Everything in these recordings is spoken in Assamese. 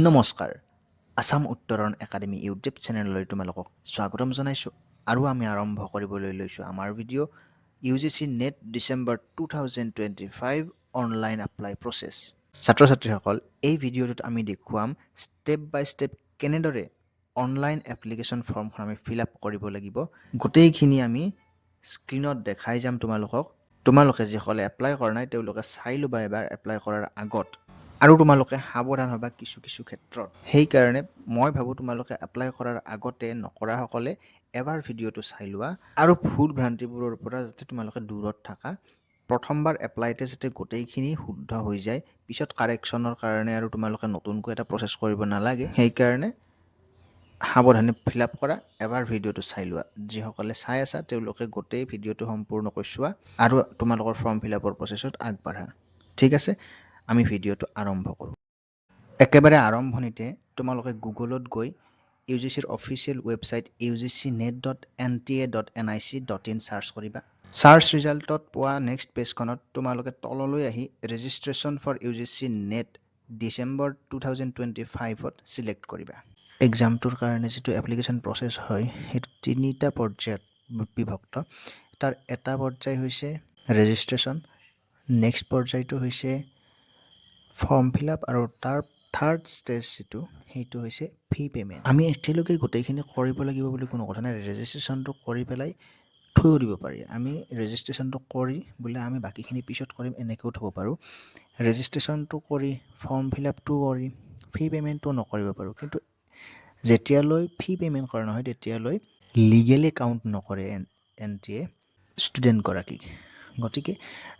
নমস্কাৰ আসাম উত্তৰণ একাডেমী ইউটিউব চেনেললৈ তোমালোকক স্বাগতম জনাইছোঁ আৰু আমি আৰম্ভ কৰিবলৈ লৈছোঁ আমাৰ video' UGC net December 2025 online apply process ছাত্ৰ ছাত্ৰীসকল এই ভিডিঅ'টোত আমি দেখুৱাম ষ্টেপ বাই ষ্টেপ কেনেদৰে অনলাইন এপ্লিকেশ্যন ফৰ্মখন আমি ফিল আপ কৰিব লাগিব গোটেইখিনি আমি স্ক্ৰীনত দেখাই যাম তোমালোকে যিসকলে এপ্লাই কৰা নাই তেওঁলোকে চাই ল'বা এবাৰ এপ্লাই কৰাৰ আগত আৰু তোমালোকে সাৱধান হ'বা কিছু ক্ষেত্ৰত সেইকাৰণে মই ভাবোঁ তোমালোকে এপ্লাই কৰাৰ আগতে নকৰাসকলে এবাৰ ভিডিঅ'টো চাই লোৱা আৰু ভুল ভ্ৰান্তিবোৰৰ পৰা যাতে তোমালোকে দূৰত থাকা প্ৰথমবাৰ এপ্লাইতে যাতে গোটেইখিনি শুদ্ধ হৈ যায় পিছত কাৰেকশ্যনৰ কাৰণে আৰু তোমালোকে নতুনকৈ এটা প্ৰচেছ কৰিব নালাগে সেইকাৰণে সাৱধানে ফিল আপ কৰা এবাৰ ভিডিঅ'টো চাই লোৱা যিসকলে চাই আছা তেওঁলোকে গোটেই ভিডিঅ'টো সম্পূৰ্ণকৈ চোৱা আৰু তোমালোকৰ ফৰ্ম ফিল আপৰ প্ৰচেছত আগবাঢ়া ঠিক আছে আমি ভিডিঅ'টো আৰম্ভ কৰোঁ একেবাৰে আৰম্ভণিতে তোমালোকে গুগলত গৈ UGCৰ অফিচিয়েল ৱেবছাইট ugcnet.nta.nic.in চাৰ্চ কৰিবা চাৰ্চ ৰিজাল্টত পোৱা নেক্সট পেজখনত তোমালোকে তললৈ আহি registration for UGC net December 2025ত ছিলেক্ট কৰিবা এক্সামটোৰ কাৰণে যিটো এপ্লিকেশ্যন প্ৰচেছ হয় সেইটো তিনিটা পৰ্যায়ত বিভক্ত তাৰ এটা পৰ্যায় হৈছে ৰেজিষ্ট্ৰেশ্যন নেক্সট পৰ্যায়টো হৈছে ফৰ্ম ফিল আপ আৰু তাৰ থাৰ্ড ষ্টেজ যিটো সেইটো হৈছে ফি পে'মেণ্ট আমি একেলগে গোটেইখিনি কৰিব লাগিব বুলি কোনো কথা নাই ৰেজিষ্ট্ৰেশ্যনটো কৰি পেলাই থৈও দিব পাৰি আমি ৰেজিষ্ট্ৰেশ্যনটো কৰি বোলে আমি বাকীখিনি পিছত কৰিম এনেকৈও থ'ব পাৰোঁ ৰেজিষ্ট্ৰেশ্যনটো কৰি ফৰ্ম ফিল আপটো কৰি ফি পে'মেণ্টটো নকৰিব পাৰোঁ কিন্তু যেতিয়ালৈ ফি পে'মেণ্ট কৰা নহয় তেতিয়ালৈ লিগেলি কাউণ্ট নকৰে NTA ষ্টুডেণ্টগৰাকীক গতিকে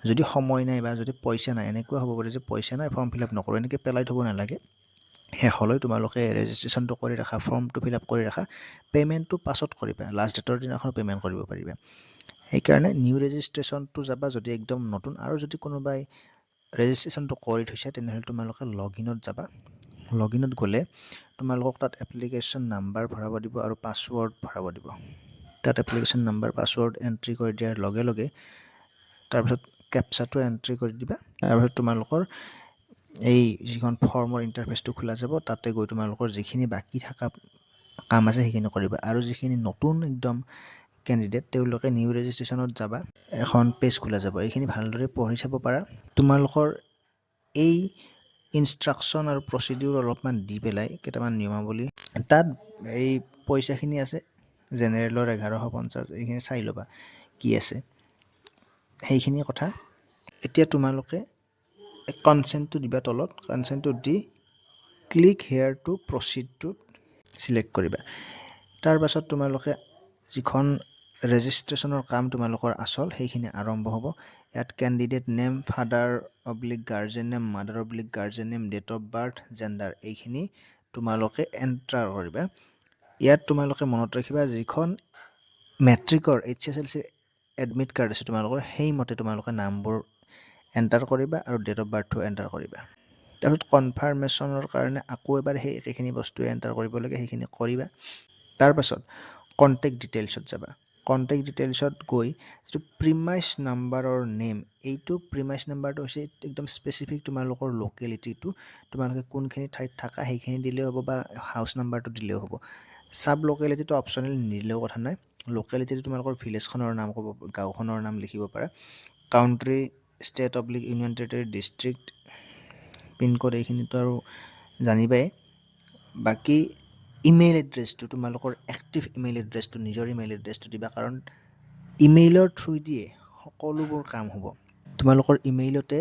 যদি সময় নাই বা যদি পইচা নাই এনেকুৱা হ'ব পাৰে যে পইচা নাই ফৰ্ম ফিল আপ নকৰোঁ এনেকৈ পেলাই থ'ব নালাগে শেষলৈ তোমালোকে ৰেজিষ্ট্ৰেশ্যনটো কৰি ৰাখা ফৰ্মটো ফিল আপ কৰি ৰাখা পে'মেণ্টটো পাছত কৰিবা লাষ্ট ডেটৰ দিনাখন পে'মেণ্ট কৰিব পাৰিবা সেইকাৰণে নিউ ৰেজিষ্ট্ৰেশ্যনটো যাবা যদি একদম নতুন আৰু যদি কোনোবাই ৰেজিষ্ট্ৰেশ্যনটো কৰি থৈছে তেনেহ'লে তোমালোকে লগইনত যাবা লগইনত গ'লে তোমালোকক তাত এপ্লিকেশ্যন নাম্বাৰ ভৰাব দিব আৰু পাছৱৰ্ড ভৰাব দিব তাত এপ্লিকেশ্যন নাম্বাৰ পাছৱৰ্ড এণ্ট্ৰি কৰি দিয়াৰ লগে লগে তাৰপিছত কেপচাটো এণ্ট্ৰি কৰি দিবা তাৰপিছত তোমালোকৰ এই যিখন ফৰ্মৰ ইণ্টাৰফেচটো খোলা যাব তাতে গৈ তোমালোকৰ যিখিনি বাকী থকা কাম আছে সেইখিনি কৰিবা আৰু যিখিনি নতুন একদম কেণ্ডিডেট তেওঁলোকে নিউ ৰেজিষ্ট্ৰেশ্যনত যাবা এখন পেজ খোলা যাব এইখিনি ভালদৰে পঢ়ি চাব পাৰা তোমালোকৰ এই ইনষ্ট্ৰাকশ্যন আৰু প্ৰচিডিউৰ অলপমান দি পেলাই কেইটামান নিয়মাৱলী তাত এই পইচাখিনি আছে জেনেৰেলৰ 1150 এইখিনি চাই ল'বা কি আছে সেইখিনি কথা এতিয়া তোমালোকে কনচেণ্টটো দিবা তলত কনচেণ্টটো দি ক্লিক হেয়াৰ টু প্ৰচিডটোত ছিলেক্ট কৰিবা তাৰ পাছত তোমালোকে যিখন ৰেজিষ্ট্ৰেশ্যনৰ কাম তোমালোকৰ আচল সেইখিনি আৰম্ভ হ'ব ইয়াত candidate name father oblique guardian name mother oblique guardian name date of birth gender এইখিনি তোমালোকে এণ্টাৰ কৰিবা ইয়াত তোমালোকে মনত ৰাখিবা যিখন মেট্ৰিকৰ HSLCৰ এডমিট কাৰ্ড আছে তোমালোকৰ সেইমতে তোমালোকে নামবোৰ এণ্টাৰ কৰিবা আৰু ডেট অফ বাৰ্থটো এণ্টাৰ কৰিবা তাৰপিছত কনফাৰ্মেশ্যনৰ কাৰণে আকৌ এবাৰ সেই একেখিনি বস্তু এণ্টাৰ কৰিব লাগে সেইখিনি কৰিবা তাৰপাছত কণ্টেক্ট ডিটেইলছত যাবা কণ্টেক্ট ডিটেইলছত গৈ যিটো প্ৰিমাইছ নাম্বাৰৰ নেম এইটো প্ৰিমাইছ নাম্বাৰটো হৈছে একদম স্পেচিফিক তোমালোকৰ লোকেলিটিটো তোমালোকে কোনখিনি ঠাইত থাকা সেইখিনি দিলেও হ'ব বা হাউচ নাম্বাৰটো দিলেও হ'ব চাব লোকেলিটিটো অপশ্যনেল নিদিলেও কথা নাই লোকেলিটিটো তোমালোকৰ ভিলেজখনৰ নাম ক'ব গাঁওখনৰ নাম লিখিব পাৰা country state oblique union territory district pincode এইখিনিতো আৰু জানিবাই বাকী ইমেইল এড্ৰেছটো তোমালোকৰ এক্টিভ ইমেইল এড্ৰেছটো নিজৰ ইমেইল এড্ৰেছটো দিবা কাৰণ ইমেইলৰ থ্ৰুদিয়ে সকলোবোৰ কাম হ'ব তোমালোকৰ ইমেইলতে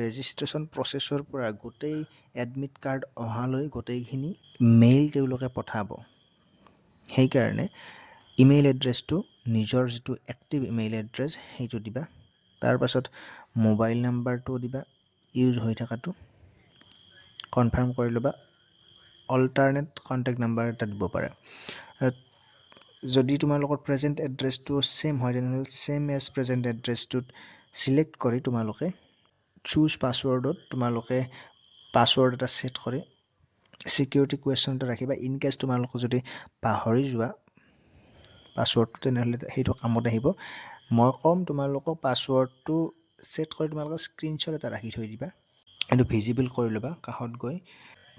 ৰেজিষ্ট্ৰেশ্যন প্ৰচেছৰ পৰা গোটেই এডমিট কাৰ্ড অহালৈ গোটেইখিনি মেইল তেওঁলোকে পঠাব সেইকাৰণে ইমেইল এড্ৰেছটো নিজৰ যিটো এক্টিভ ইমেইল এড্ৰেছ সেইটো দিবা তাৰপাছত মোবাইল নাম্বাৰটো দিবা ইউজ হৈ থকাটো কনফাৰ্ম কৰি ল'বা অল্টাৰনেট কণ্টেক্ট নাম্বাৰ এটা দিব পাৰা যদি তোমালোকৰ প্ৰেজেণ্ট এড্ৰেছটো ছেম হয় তেনেহ'লে ছেম এজ প্ৰেজেণ্ট এড্ৰেছটোত ছিলেক্ট কৰি তোমালোকে চুজ পাছৱৰ্ডত তোমালোকে পাছৱৰ্ড এটা ছেট কৰি ছিকিউৰিটি কুৱেশ্যন এটা ৰাখিবা ইন কেছ তোমালোকে যদি পাহৰি যোৱা পাছৱৰ্ডটো তেনেহ'লে সেইটো কামত আহিব মই ক'ম তোমালোকক পাছৱৰ্ডটো ছেট কৰি তোমালোকে স্ক্ৰীনশ্বট এটা ৰাখি থৈ দিবা এইটো ভিজিবল কৰি ল'বা কাষত গৈ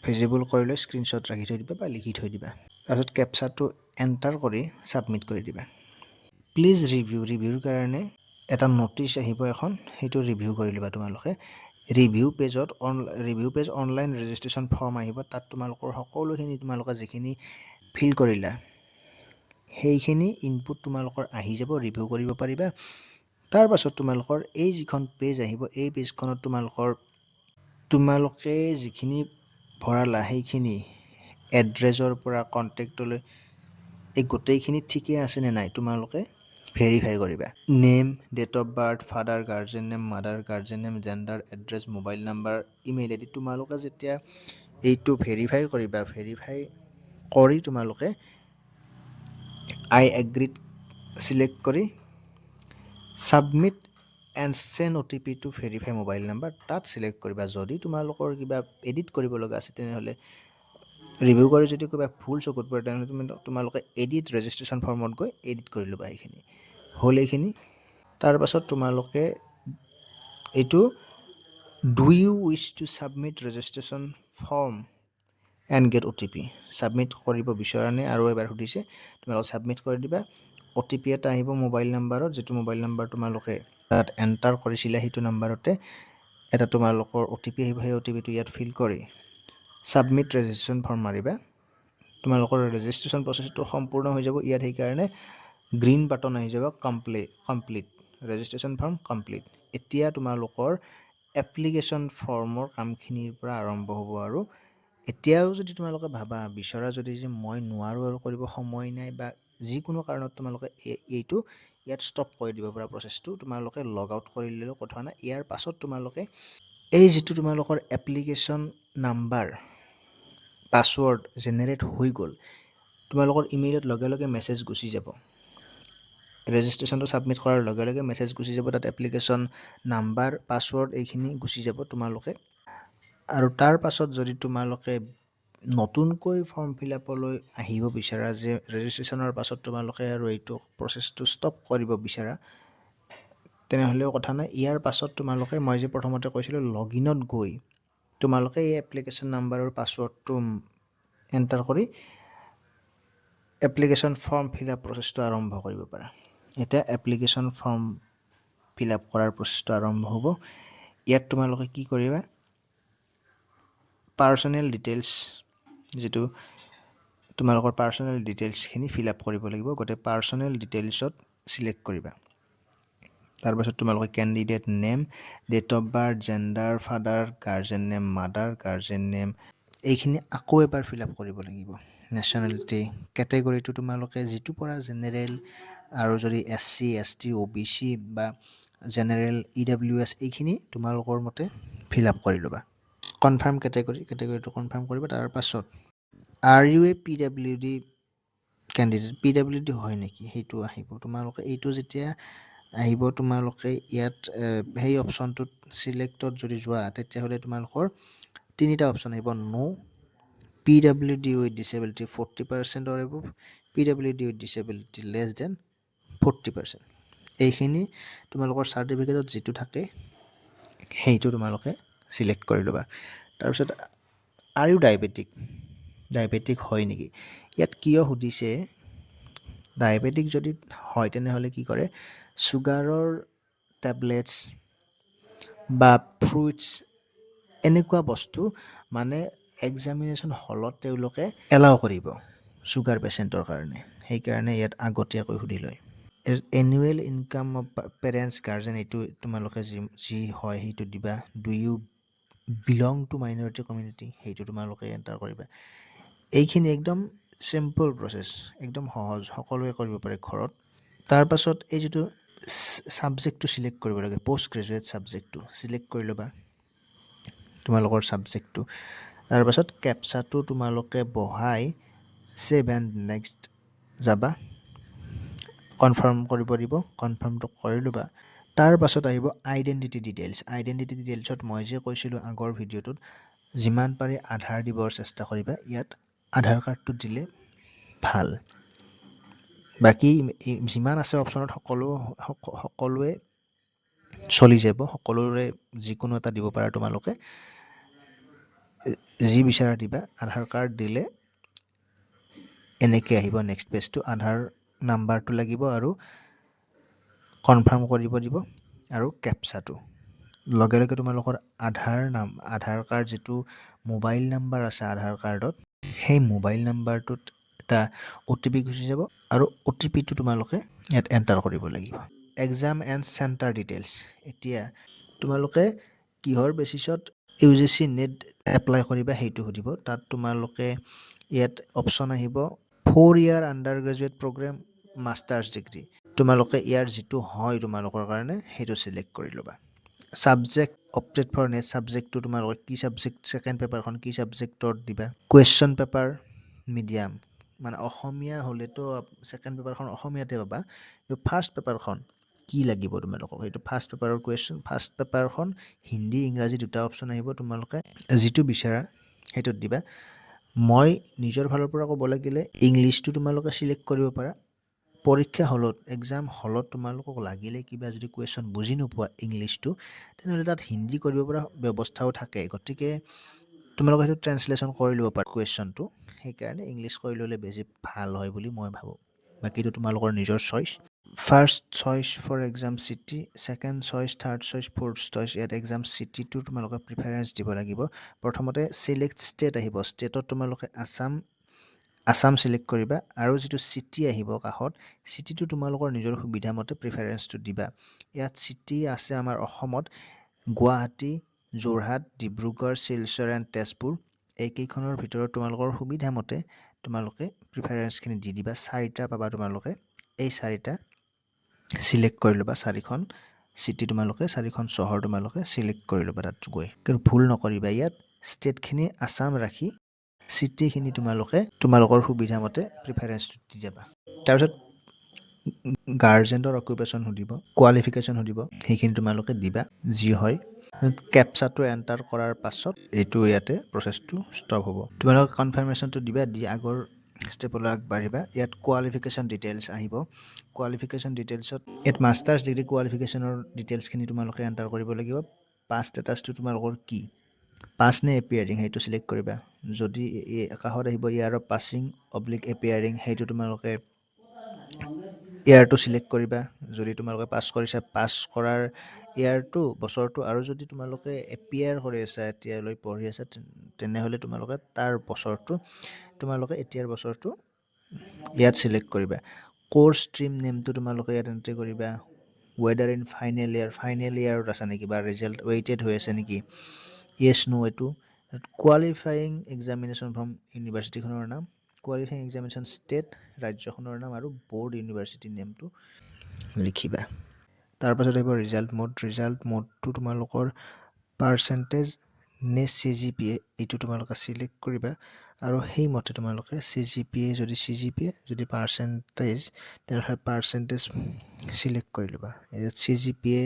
ভিজিবল কৰি লৈ স্ক্ৰীনশ্বট ৰাখি থৈ দিবা বা লিখি থৈ দিবা। তাৰপিছত কেপচাটো এণ্টাৰ কৰি ছাবমিট কৰি দিবা। প্লিজ ৰিভিউৰ কাৰণে এটা ন'টিচ আহিব এখন, সেইটো ৰিভিউ কৰি ল'বা তোমালোকে। Review page online registration form আহিব, তাত তোমালোকৰ সকলোখিনি তোমালোকে যিখিনি ফিল কৰিলা সেইখিনি ইনপুট তোমালোকৰ আহি যাব, ৰিভিউ কৰিব পাৰিবা। তাৰ পাছত তোমালোকৰ এই যিখন পেজ আহিব, এই পেজখনত তোমালোকে যিখিনি ভৰালা সেইখিনি এড্ৰেছৰ পৰা কণ্টেক্টলৈ এই গোটেইখিনি ঠিকে আছেনে নাই তোমালোকে ভেৰিফাই কৰিবা। Name, date of birth, father guardian name, mother guardian name, gender, address, mobile number, email ID তোমালোকে যেতিয়া এইটো ভেৰিফাই কৰিবা, ভেৰিফাই কৰি তোমালোকে আই এগ্ৰিড চিলেক্ট কৰি submit and send OTP to verify mobile number তাত চিলেক্ট কৰিবা। যদি তোমালোকৰ কিবা এডিট কৰিব লগা আছে তেনেহ'লে ৰিভিউ কৰি যদি কিবা ভুল চকুত পৰে তেনেহ'লে তোমালোকে এডিট ৰেজিষ্ট্ৰেশ্যন ফৰ্মত গৈ এডিট কৰি ল'বা। এইখিনি হ'ল। এইখিনি তাৰপাছত তোমালোকে এইটো do you wish to submit registration form and get OTP submit কৰিব বিচৰা নে আৰু এবাৰ সুধিছে, তোমালোকে ছাবমিট কৰি দিবা। OTP এটা আহিব মোবাইল নাম্বাৰত, যিটো মোবাইল নাম্বাৰ তোমালোকে তাত এণ্টাৰ কৰিছিলা সেইটো নাম্বাৰতে এটা তোমালোকৰ OTP আহিব। সেই OTPটো ইয়াত ফিল কৰি ছাবমিট ৰেজিষ্ট্ৰেশ্যন ফৰ্ম মাৰিবা। তোমালোকৰ ৰেজিষ্ট্ৰেশ্যন প্ৰচেছটো সম্পূৰ্ণ হৈ যাব। ইয়াত সেইকাৰণে গ্ৰীণ বাটন আহি যাব, কমপ্লিট ৰেজিষ্ট্ৰেশ্যন ফৰ্ম কমপ্লিট। এতিয়া তোমালোকৰ এপ্লিকেশ্যন ফৰ্মৰ কামখিনিৰ পৰা আৰম্ভ হ'ব। আৰু এতিয়াও যদি তোমালোকে ভাবা বিচৰা যদি যে মই নোৱাৰোঁ আৰু কৰিব সময় নাই বা যিকোনো কাৰণত তোমালোকে এইটো ইয়াত ষ্টপ কৰি দিব পৰা প্ৰচেছটো, তোমালোকে লগ আউট কৰি ল'লেও কথা নাই। ইয়াৰ পাছত তোমালোকে এই যিটো তোমালোকৰ এপ্লিকেশ্যন নাম্বাৰ পাছৱৰ্ড জেনেৰেট হৈ গ'ল, তোমালোকৰ ইমেইলত লগে লগে মেছেজ গুচি যাব। ৰেজিষ্ট্ৰেশ্যনটো ছাবমিট কৰাৰ লগে লগে মেছেজ গুচি যাব, তাত এপ্লিকেশ্যন নাম্বাৰ পাছৱৰ্ড এইখিনি গুচি যাব তোমালোকে। আৰু তাৰ পাছত যদি তোমালোকে নতুনকৈ ফৰ্ম ফিল আপলৈ আহিব বিচাৰা, যে ৰেজিষ্ট্ৰেশ্যনৰ পাছত তোমালোকে আৰু এইটো প্ৰচেছটো ষ্টপ কৰিব বিচাৰা, তেনেহ'লেও কথা নাই। ইয়াৰ পাছত তোমালোকে মই যে প্ৰথমতে কৈছিলোঁ লগ ইনত গৈ তোমালোকে এই এপ্লিকেশ্যন নাম্বাৰ আৰু পাছৱৰ্ডটো এণ্টাৰ কৰি এপ্লিকেশ্যন ফৰ্ম ফিল আপ প্ৰচেছটো আৰম্ভ কৰিব পাৰা। এতিয়া এপ্লিকেশ্যন ফৰ্ম ফিল আপ কৰাৰ প্ৰচেছটো আৰম্ভ হ'ব। ইয়াত তোমালোকে কি কৰিবা, পাৰ্চনেল ডিটেইলছ, যিটো তোমালোকৰ পাৰ্চনেল ডিটেইলছখিনি ফিল আপ কৰিব লাগিব। গোটেই পাৰ্চনেল ডিটেইলছত চিলেক্ট কৰিবা। তাৰপাছত তোমালোকে candidate name, date of birth, gender, father guardian name, mother guardian name, এইখিনি আকৌ এবাৰ ফিল আপ কৰিব লাগিব। নেশ্যনেলিটি, কেটেগৰীটো তোমালোকে যিটো পৰা জেনেৰেল, আৰু যদি SC ST OBC বা জেনেৰেল EWS এইখিনি তোমালোকৰ মতে ফিল আপ কৰি ল'বা। কনফাৰ্ম কেটেগৰীটো কনফাৰ্ম কৰিবা। তাৰপাছত R U A PWD candidate, PWD হয় নেকি সেইটো আহিব। তোমালোকে এইটো যেতিয়া আহিব তোমালোকে ইয়াত সেই অপশ্যনটোত চিলেক্টত যদি যোৱা তেতিয়াহ'লে তোমালোকৰ তিনিটা অপশ্যন আহিব। No, PWD with disability 40% or above, PWD with disability less than 40%। এইখিনি তোমালোকৰ চাৰ্টিফিকেটত যিটো থাকে সেইটো তোমালোকে চিলেক্ট কৰি ল'বা। তাৰপিছত আৰ ইউ ডায়েবেটিক হয় নেকি, ইয়াত কিয় সুধিছে, ডায়েবেটিক যদি হয় তেনেহ'লে কি কৰে, চুগাৰৰ টেবলেটছ বা ফ্ৰুইটছ এনেকুৱা বস্তু মানে এক্সামিনেশ্যন হলত তেওঁলোকে এলাউ কৰিব চুগাৰ পেচেণ্টৰ কাৰণে। সেইকাৰণে ইয়াত আগতীয়াকৈ সুধি লয়। Annual income of parents guardian, এইটো তোমালোকে যি হয় সেইটো দিবা। Do you belong to minority community, সেইটো তোমালোকে এণ্টাৰ কৰিবা। এইখিনি একদম চিম্পল প্ৰচেছ, একদম সহজ, সকলোৱে কৰিব পাৰে ঘৰত। তাৰপাছত এই যিটো ছাবজেক্টটো চিলেক্ট কৰিব লাগে, পষ্ট গ্ৰেজুৱেট ছাবজেক্টটো চিলেক্ট কৰি ল'বা তোমালোকৰ ছাবজেক্টটো। তাৰপাছত কেপচাটো তোমালোকে বহাই ছেভ এণ্ড নেক্সট যাবা, কনফাৰ্ম কৰিব দিব, কনফাৰ্মটো কৰি ল'বা। তাৰ পাছত আহিব আইডেণ্টিটি ডিটেইলছত মই যে কৈছিলোঁ আগৰ ভিডিঅ'টোত, যিমান পাৰি আধাৰ দিবৰ চেষ্টা কৰিবা। ইয়াত আধাৰ কাৰ্ডটো দিলে ভাল। বাকী যিমান আছে অপশ্যনত সকলোৱে চলি যাব, সকলোৰে যিকোনো এটা দিব পাৰা তোমালোকে। যি বিচাৰা দিবা আধাৰ কাৰ্ড দিলে এনেকৈ আহিব নেক্সট পেজটো আধাৰ নাম্বাৰটো লাগিব আৰু কনফাৰ্ম কৰিব দিব আৰু কেপচাটো লগে লগে তোমালোকৰ আধাৰ কাৰ্ড যিটো মোবাইল নাম্বাৰ আছে আধাৰ কাৰ্ডত সেই মোবাইল নাম্বাৰটোত এটা OTP গুচি যাব আৰু OTPটো তোমালোকে ইয়াত এণ্টাৰ কৰিব লাগিব এক্সাম এণ্ড চেণ্টাৰ ডিটেইলছ এতিয়া তোমালোকে কিহৰ বেচিছত UGC নেট এপ্লাই কৰিবা সেইটো সুধিব তাত তোমালোকে ইয়াত অপশ্যন আহিব 4 ইয়াৰ undergraduate programme masters degree তোমালোকে ইয়াৰ যিটো হয় তোমালোকৰ কাৰণে সেইটো চিলেক্ট কৰি ল'বা ছাবজেক্ট অপটেড ফৰ নেক্সট ছাবজেক্টটো তোমালোকে কি ছাবজেক্ট ছেকেণ্ড পেপাৰখন কি ছাবজেক্টত দিবা কুৱেশ্যন পেপাৰ মিডিয়াম মানে অসমীয়া হ'লেতো ছেকেণ্ড পেপাৰখন অসমীয়াতে পাবা কিন্তু ফাৰ্ষ্ট পেপাৰখন কি লাগিব তোমালোকক সেইটো ফাৰ্ষ্ট পেপাৰৰ কুৱেশ্যন ফাৰ্ষ্ট পেপাৰখন হিন্দী ইংৰাজী দুটা অপশ্যন আহিব তোমালোকে যিটো বিচাৰা সেইটোত দিবা মই নিজৰ ফালৰ পৰা ক'ব লাগিলে ইংলিছটো তোমালোকে চিলেক্ট কৰিব পাৰা পৰীক্ষা হলত এক্সাম হলত তোমালোকক লাগিলে কিবা যদি কুৱেশ্যন বুজি নোপোৱা ইংলিছটো তেনেহ'লে তাত হিন্দী কৰিব পৰা ব্যৱস্থাও থাকে গতিকে তোমালোকে সেইটো ট্ৰেঞ্চলেশ্যন কৰি ল'ব পাৰা কুৱেশ্যনটো সেইকাৰণে ইংলিছ কৰি ল'লে বেছি ভাল হয় বুলি মই ভাবোঁ বাকীটো তোমালোকৰ নিজৰ choice first choice for exam city second choice third choice fourth choice ইয়াত এক্সাম চিটিটো তোমালোকে প্ৰিফাৰেঞ্চ দিব লাগিব প্ৰথমতে চিলেক্ট ষ্টেট আহিব ষ্টেটত তোমালোকে আছাম চিলেক্ট কৰিবা আৰু যিটো চিটি আহিব কাষত চিটিটো তোমালোকৰ নিজৰ সুবিধা মতে প্ৰিফাৰেঞ্চটো দিবা ইয়াত চিটি আছে আমাৰ অসমত গুৱাহাটী যোৰহাট ডিব্ৰুগড় শিলচৰ এণ্ড তেজপুৰ এইকেইখনৰ ভিতৰত তোমালোকৰ সুবিধা মতে তোমালোকে প্ৰিফাৰেঞ্চখিনি দি দিবা চাৰিটা পাবা তোমালোকে এই চাৰিটা চিলেক্ট কৰি ল'বা চাৰিখন চিটি তোমালোকে চাৰিখন চহৰ তোমালোকে চিলেক্ট কৰি ল'বা তাত গৈ কিন্তু ভুল নকৰিবা ইয়াত ষ্টেটখিনি আছাম ৰাখি চিটিখিনি তোমালোকে তোমালোকৰ সুবিধা মতে প্ৰিফাৰেঞ্চটো দি যাবা তাৰপিছত গাৰ্জেনৰ অকুপেশ্যন সুধিব কোৱালিফিকেশ্যন সুধিব সেইখিনি তোমালোকে দিবা যি হয় কেপচাটো এণ্টাৰ কৰাৰ পাছত এইটো ইয়াতে প্ৰচেছটো ষ্টপ হ'ব তোমালোকে কনফাৰ্মেশ্যনটো দিবা দি আগৰ ষ্টেপলৈ আগবাঢ়িবা ইয়াত কোৱালিফিকেশ্যন ডিটেইলছ আহিব কোৱালিফিকেশ্যন ডিটেইলছত ইয়াত মাষ্টাৰ্ছ ডিগ্ৰী কোৱালিফিকেশ্যনৰ ডিটেইলছখিনি তোমালোকে এণ্টাৰ কৰিব লাগিব পাছ ষ্টেটাছটো তোমালোকৰ কি পাছ নে এপিয়াৰিং সেইটো চিলেক্ট কৰিবা যদি কাষত আহিব ইয়াৰ পাছিং অব্লিক এপিয়াৰিং সেইটো তোমালোকে ইয়াৰটো চিলেক্ট কৰিবা যদি তোমালোকে পাছ কৰিছা পাছ কৰাৰ ইয়াৰটো বছৰটো আৰু যদি তোমালোকে এপিয়াৰ কৰি আছা এতিয়ালৈ পঢ়ি আছা তেনেহ'লে তোমালোকে তাৰ বছৰটো তোমালোকে এতিয়াৰ বছৰটো ইয়াত চিলেক্ট কৰিবা কোৰ্চ ষ্ট্ৰীম নেমটো তোমালোকে ইয়াত এণ্ট্ৰি কৰিবা ৱেডাৰ ইন ফাইনেল ইয়াৰত আছে নেকি বা ৰিজাল্ট ৱেইটেড হৈ আছে নেকি য়েছ নো এইটো কোৱালিফাইং এক্সামিনেশ্যন ফ্ৰম ইউনিভাৰ্চিটিখনৰ নাম কোৱালিফাইং এক্সামিনেশ্যন ষ্টেট ৰাজ্যখনৰ নাম আৰু বৰ্ড ইউনিভাৰ্চিটিৰ নেমটো লিখিবা তাৰপাছত আহিব ৰিজাল্ট মোডটো তোমালোকৰ পাৰ্চেণ্টেজ নে CGPA এইটো তোমালোকে চিলেক্ট কৰিবা আৰু সেইমতে তোমালোকে CGPA যদি পাৰ্চেণ্টেজ তেনেহ'লে পাৰ্চেণ্টেজ চিলেক্ট কৰি ল'বা ইয়াত CGPA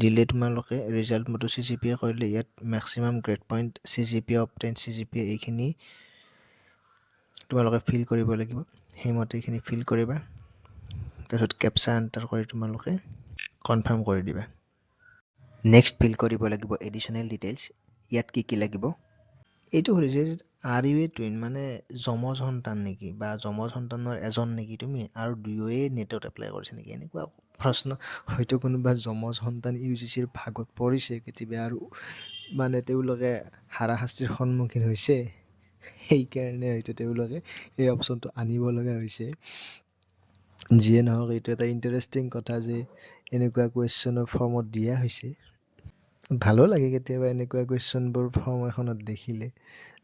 দিলে তোমালোকে ৰিজাল্ট মোডটো CGPA কৰিলে ইয়াত maximum grade point CGPA obtain CGPA এইখিনি তোমালোকে ফিল কৰিব লাগিব সেইমতে এইখিনি ফিল কৰিবা তাৰপিছত কেপচা এণ্টাৰ কৰি তোমালোকে কনফাৰ্ম কৰি দিবা নেক্সট ফিল কৰিব লাগিব এডিশ্যনেল ডিটেইলছ ইয়াত কি লাগিব এইটো সুধিছে আৰ ইউ এ টুইন মানে যমজ সন্তান নেকি বা যমজ সন্তানৰ এজন নেকি তুমি আৰু দুয়োৱে নেটত এপ্লাই কৰিছে নেকি এনেকুৱা প্ৰশ্ন হয়তো কোনোবা যমজ সন্তান UGCৰ ভাগত পৰিছে কেতিয়াবা আৰু মানে তেওঁলোকে হাৰাশাস্তিৰ সন্মুখীন হৈছে সেইকাৰণে হয়তো তেওঁলোকে এই অপশ্যনটো আনিব লগা হৈছে যিয়ে নহওক এইটো এটা ইণ্টাৰেষ্টিং কথা যে এনেকুৱা কুৱেশ্যনৰ ফৰ্মত দিয়া হৈছে ভালো লাগে কেতিয়াবা এনেকুৱা কুৱেশ্যনবোৰ ফৰ্ম এখনত দেখিলে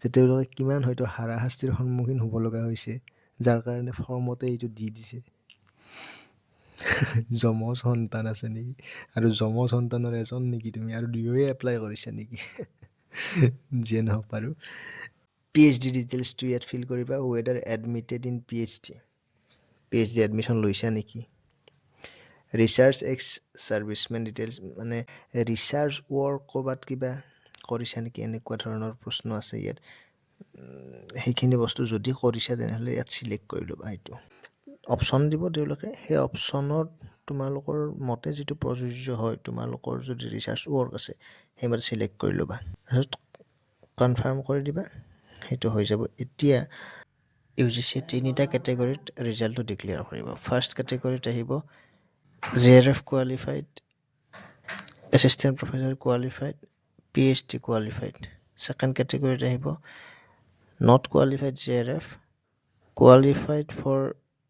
যে তেওঁলোকে কিমান হয়তো হাৰাশাস্তিৰ সন্মুখীন হ'ব লগা হৈছে যাৰ কাৰণে ফৰ্মতে এইটো দি দিছে যমজ সন্তান আছে নেকি আৰু যমজ সন্তানৰ এজন নেকি তুমি আৰু দুয়োৱে এপ্লাই কৰিছা নেকি যিয়ে নহওক বাৰু PhD ডিটেইলছটো ইয়াত ফিল কৰিবা weather admitted in PhD admission লৈছা নেকি ৰিচাৰ্চ এক্স ছাৰ্ভিচমেন ডিটেইলছ মানে ৰিচাৰ্চ ৱৰ্ক ক'ৰবাত কিবা কৰিছা নেকি এনেকুৱা ধৰণৰ প্ৰশ্ন আছে ইয়াত সেইখিনি বস্তু যদি কৰিছা তেনেহ'লে ইয়াত চিলেক্ট কৰি ল'বা সেইটো অপশ্যন দিব তেওঁলোকে সেই অপশ্যনত তোমালোকৰ মতে যিটো প্ৰযোজ্য হয় তোমালোকৰ যদি ৰিচাৰ্চ ৱৰ্ক আছে সেইমতে চিলেক্ট কৰি ল'বা তাৰপিছত কনফাৰ্ম কৰি দিবা, সেইটো হৈ যাব। এতিয়া UGC তিনিটা কেটেগৰীত ৰিজাল্টটো ডিক্লেয়াৰ কৰিব। ফাৰ্ষ্ট কেটেগৰীত আহিব JRF qualified, assistant professor qualified, PhD qualified. Second কেটেগৰীত আহিব not qualified JRF, qualified for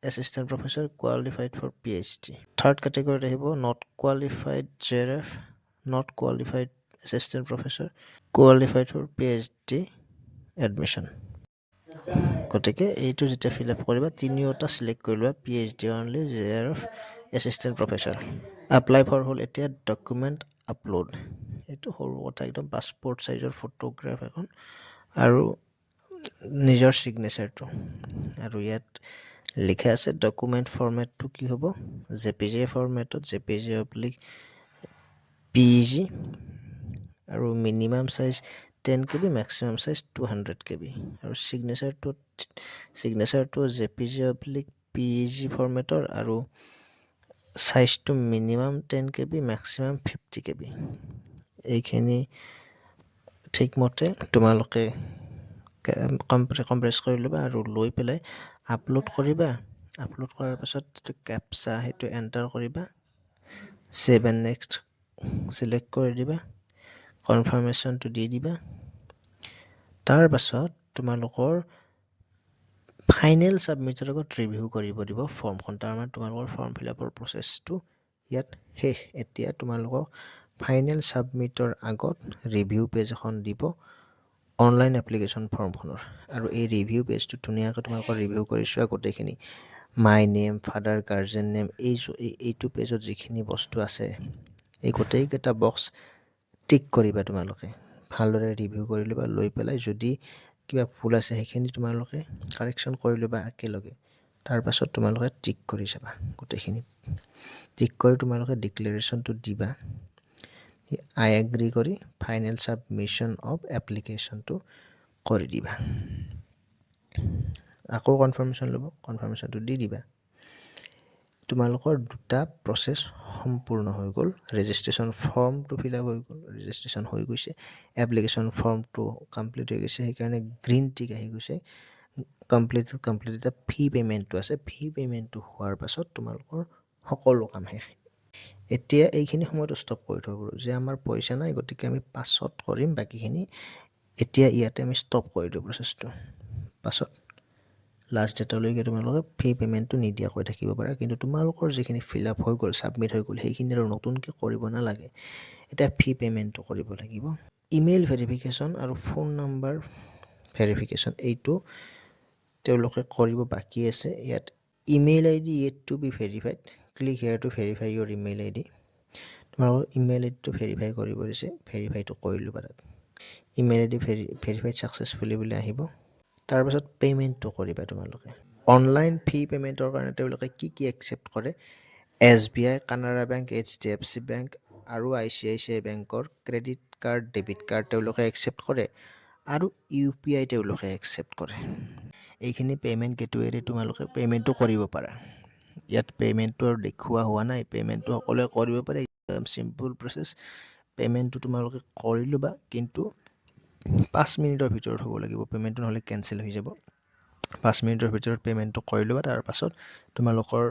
assistant professor, qualified for PhD। Third কেটেগৰীত আহিব not qualified JRF, not qualified assistant professor, qualified for PhD admission. গতিকে এইটো যেতিয়া ফিল আপ কৰিবা তিনিওটা চিলেক্ট কৰি লোৱা, PhD only, JRF, assistant professor. Apply for হ'ল এতিয়া ডকুমেণ্ট আপলোড। এইটো সৰু কথা, একদম পাছপৰ্ট চাইজৰ ফটোগ্ৰাফ এখন আৰু নিজৰ ছিগনেচাৰটো। আৰু ইয়াত লিখা আছে ডকুমেণ্ট ফৰ্মেটটো কি হ'ব, JPG ফৰ্মেটত, JPG অব্লিক PEG, আৰু minimum size 10 KB, maximum size 200 KB। আৰু ছিগনেচাৰটো JPG অব্লিক PEG ফৰ্মেটৰ আৰু চাইজটো মিনিমাম 10 KB, মেক্সিমাম 50 KB। এইখিনি ঠিকমতে তোমালোকে কম্প্ৰেছ কৰি ল'বা আৰু লৈ পেলাই আপলোড কৰিবা। আপলোড কৰাৰ পাছত যিটো কেপচা সেইটো এণ্টাৰ কৰিবা, ছেভ এণ্ড নেক্সট চিলেক্ট কৰি দিবা, কনফাৰ্মেশ্যনটো দি দিবা। তাৰ পাছত তোমালোকৰ ফাইনেল ছাবমিটৰ আগত ৰিভিউ কৰিব দিব ফৰ্মখন। তাৰমানে তোমালোকৰ ফৰ্ম ফিল আপৰ প্ৰচেছটো ইয়াত শেষ। এতিয়া তোমালোকক ফাইনেল ছাবমিটৰ আগত ৰিভিউ পেজ এখন দিব অনলাইন এপ্লিকেশ্যন ফৰ্মখনৰ। আৰু এই ৰিভিউ পেজটো ধুনীয়াকৈ তোমালোকৰ ৰিভিউ কৰি চোৱা গোটেইখিনি, my name, father, guardian name, এইটো পেজত যিখিনি বস্তু আছে এই গোটেইকেইটা বক্স টিক কৰিবা। তোমালোকে ভালদৰে ৰিভিউ কৰি ল'বা, লৈ পেলাই যদি কিবা ভুল আছে সেইখিনি তোমালোকে কাৰেকশ্যন কৰি ল'বা একেলগে। তাৰপাছত তোমালোকে টিক কৰি চাবা, গোটেইখিনি টিক কৰি তোমালোকে ডিক্লেৰেশ্যনটো দিবা, আই এগ্ৰি কৰি ফাইনেল ছাবমিশ্যন অফ এপ্লিকেশ্যনটো কৰি দিবা। আকৌ কনফাৰ্মেশ্যন ল'ব, কনফাৰ্মেশ্যনটো দি দিবা। তোমালোকৰ দুটা প্ৰচেছ সম্পূৰ্ণ হৈ গ'ল। ৰেজিষ্ট্ৰেশ্যন ফৰ্মটো ফিল আপ হৈ গ'ল, ৰেজিষ্ট্ৰেশ্যন হৈ গৈছে, এপ্লিকেশ্যন ফৰ্মটো কমপ্লিট হৈ গৈছে, সেইকাৰণে গ্ৰীণ টিক আহি গৈছে। কমপ্লিট এতিয়া ফি পে'মেণ্টটো আছে, ফি পে'মেণ্টটো হোৱাৰ পাছত তোমালোকৰ সকলো কাম শেষ। এতিয়া এইখিনি সময়তো ষ্টপ কৰি থ'ব পাৰোঁ যে আমাৰ পইচা নাই, গতিকে আমি পাছত কৰিম বাকীখিনি। এতিয়া ইয়াতে আমি ষ্টপ কৰি দিওঁ প্ৰচেছটো। পাছত লাষ্ট ডেটলৈকে তোমালোকে ফি পে'মেণ্টটো নিদিয়াকৈ থাকিব পাৰা। কিন্তু তোমালোকৰ যিখিনি ফিল আপ হৈ গ'ল, ছাবমিট হৈ গ'ল, সেইখিনি আৰু নতুনকৈ কৰিব নালাগে। এতিয়া ফি পে'মেণ্টটো কৰিব লাগিব। ইমেইল ভেৰিফিকেশ্যন আৰু ফোন নম্বৰ ভেৰিফিকেশ্যন এইটো তেওঁলোকে কৰিব বাকী আছে। ইয়াত email ID yet to be verified, click here to verify your email ID। তোমালোকৰ ইমেইল আইডিটো ভেৰিফাই কৰিব দিছে, ভেৰিফাইটো কৰি ল'বা। তাত ইমেইল ID ভেৰিফাইড ছাকচেছফুলি বুলি আহিব। তাৰপাছত পে'মেণ্টটো কৰিবা তোমালোকে। অনলাইন ফি পে'মেণ্টৰ কাৰণে তেওঁলোকে কি একচেপ্ট কৰে, SBI, Canara bank, HDFC bank আৰু ICICI বেংকৰ ক্ৰেডিট কাৰ্ড, ডেবিট কাৰ্ড তেওঁলোকে একচেপ্ট কৰে, আৰু UPI তেওঁলোকে একচেপ্ট কৰে। এইখিনি পে'মেণ্ট গেটৱেৰে তোমালোকে পে'মেণ্টটো কৰিব পাৰা। ইয়াত পে'মেণ্টটো আৰু দেখুওৱা হোৱা নাই, পে'মেণ্টটো সকলোৱে কৰিব পাৰে, চিম্পল প্ৰচেছ। পে'মেণ্টটো তোমালোকে কৰি ল'বা, কিন্তু 5 মিনিটৰ ভিতৰত হ'ব লাগিব পে'মেণ্টটো, নহ'লে কেঞ্চেল হৈ যাব। 5 মিনিটৰ ভিতৰত পে'মেণ্টটো কৰি ল'বা। তাৰ পাছত তোমালোকৰ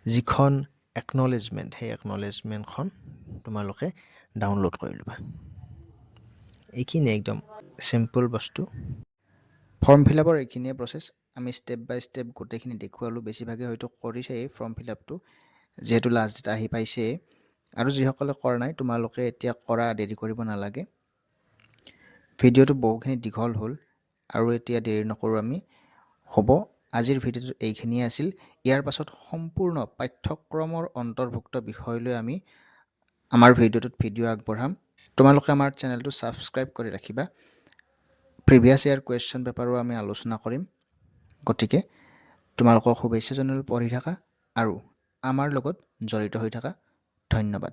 যিখন একনলেজমেণ্ট, সেই একনলেজমেণ্টখন তোমালোকে ডাউনলোড কৰি ল'বা। এইখিনি একদম চিম্পল বস্তু। ফৰ্ম ফিল আপৰ এইখিনিয়ে প্ৰচেছ। আমি ষ্টেপ বাই ষ্টেপ গোটেইখিনি দেখুৱালোঁ। বেছিভাগে হয়তো কৰিছে এই ফৰ্ম ফিল আপটো, যিহেতু লাষ্ট ডেট আহি পাইছে। আৰু যিসকলে কৰা নাই তোমালোকে এতিয়া কৰা, দেৰি কৰিব নালাগে। ভিডিঅ'টো বহুখিনি দীঘল হ'ল আৰু এতিয়া দেৰি নকৰোঁ আমি, হ'ব। আজিৰ ভিডিঅ'টো এইখিনিয়ে আছিল। ইয়াৰ পাছত সম্পূৰ্ণ পাঠ্যক্ৰমৰ অন্তৰ্ভুক্ত বিষয় লৈ আমি আমাৰ ভিডিঅ'টোত আগবঢ়াম। তোমালোকে আমাৰ চেনেলটো ছাবস্ক্ৰাইব কৰি ৰাখিবা। প্ৰিভিয়াছ ইয়াৰ কুৱেশ্যন পেপাৰো আমি আলোচনা কৰিম। গতিকে তোমালোকক শুভেচ্ছা জনালোঁ, পঢ়ি থাকা আৰু আমাৰ লগত জড়িত হৈ থাকা। ধন্যবাদ।